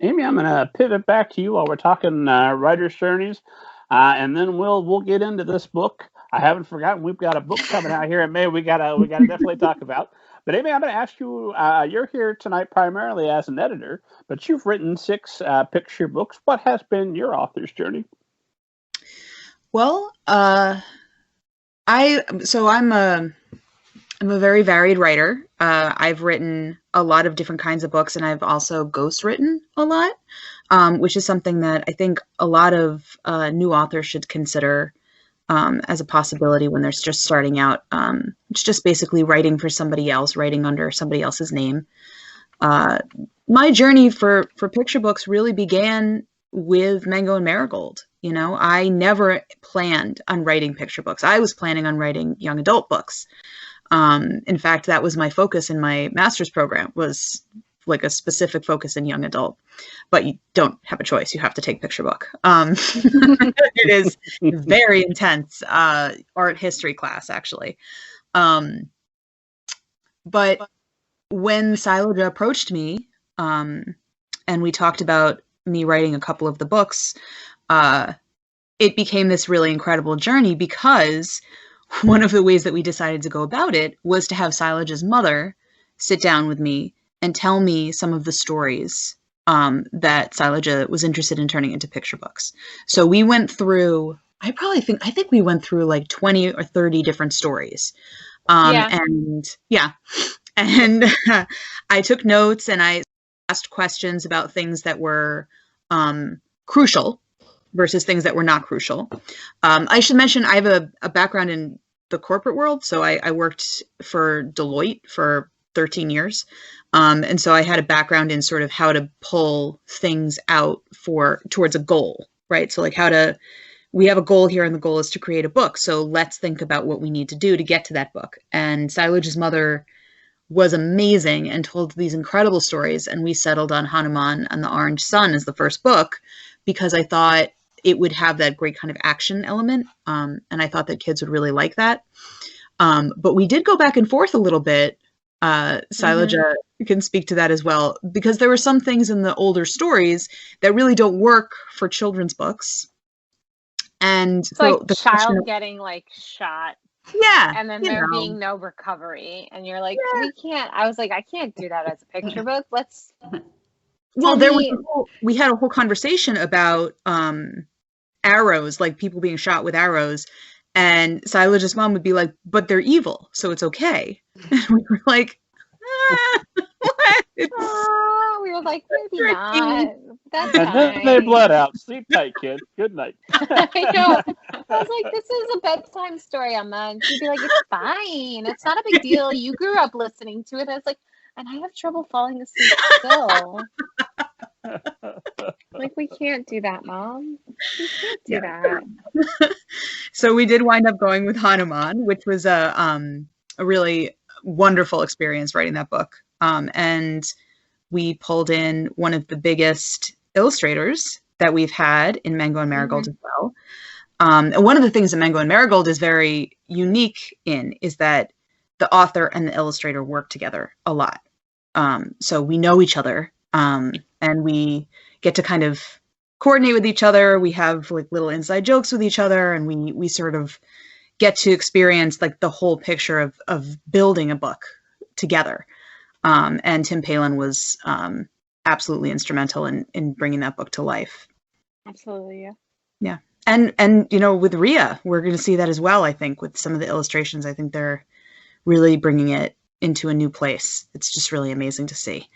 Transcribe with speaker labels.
Speaker 1: Amy, I'm going to pivot back to you while we're talking writer's journeys, and then we'll get into this book. I haven't forgotten we've got a book coming out here in May. We gotta definitely talk about. But Amy, I'm going to ask you. You're here tonight primarily as an editor, but you've written 6 picture books. What has been your author's journey?
Speaker 2: Well, I'm a very varied writer. I've written a lot of different kinds of books, and I've also ghostwritten a lot, which is something that I think a lot of new authors should consider as a possibility when they're just starting out. It's just basically writing for somebody else, writing under somebody else's name. My journey for picture books really began with Mango and Marigold. You know, I never planned on writing picture books. I was planning on writing young adult books. In fact, that was my focus in my master's program, was like a specific focus in young adult, but you don't have a choice. You have to take picture book. It is very intense, art history class, actually. But when Sailaja approached me, and we talked about me writing a couple of the books, it became this really incredible journey, because one of the ways that we decided to go about it was to have Sailaja's mother sit down with me and tell me some of the stories that Sailaja was interested in turning into picture books. So we went through, I think we went through like 20 or 30 different stories. And I took notes and I asked questions about things that were crucial versus things that were not crucial. I should mention I have a background in the corporate world. So I worked for Deloitte for 13 years. And so I had a background in sort of how to pull things out towards a goal, right? So like we have a goal here, and the goal is to create a book. So let's think about what we need to do to get to that book. And Sailaja's mother was amazing and told these incredible stories. And we settled on Hanuman and the Orange Sun as the first book, because I thought it would have that great kind of action element. And I thought that kids would really like that. But we did go back and forth a little bit. Sailaja can speak to that as well, because there were some things in the older stories that really don't work for children's books. And
Speaker 3: it's so like the child getting like shot.
Speaker 2: Yeah.
Speaker 3: And then there being no recovery. And you're like, we can't. I was like, I can't do that as a picture book.
Speaker 2: Well, we had a whole conversation about arrows, like people being shot with arrows. And Sailaja's mom would be like, but they're evil, so it's okay. And we were like, what?
Speaker 3: We were like, maybe not. That's
Speaker 1: and then they bled out. Sleep tight, kid. Good night.
Speaker 3: I know. I was like, this is a bedtime story, Emma. And she'd be like, it's fine. It's not a big deal. You grew up listening to it. I was like, and I have trouble falling asleep still. Like, we can't do that, Mom. We can't do that.
Speaker 2: So we did wind up going with Hanuman, which was a really wonderful experience writing that book. And we pulled in one of the biggest illustrators that we've had in Mango and Marigold as well. And one of the things that Mango and Marigold is very unique in is that the author and the illustrator work together a lot. So we know each other, and we get to kind of coordinate with each other. We have like little inside jokes with each other, and we sort of get to experience like the whole picture of building a book together. And Tim Palin was absolutely instrumental in bringing that book to life.
Speaker 3: Absolutely, yeah.
Speaker 2: Yeah. And you know, with Rhea, we're going to see that as well, I think, with some of the illustrations. I think they're really bringing it into a new place. It's just really amazing to see.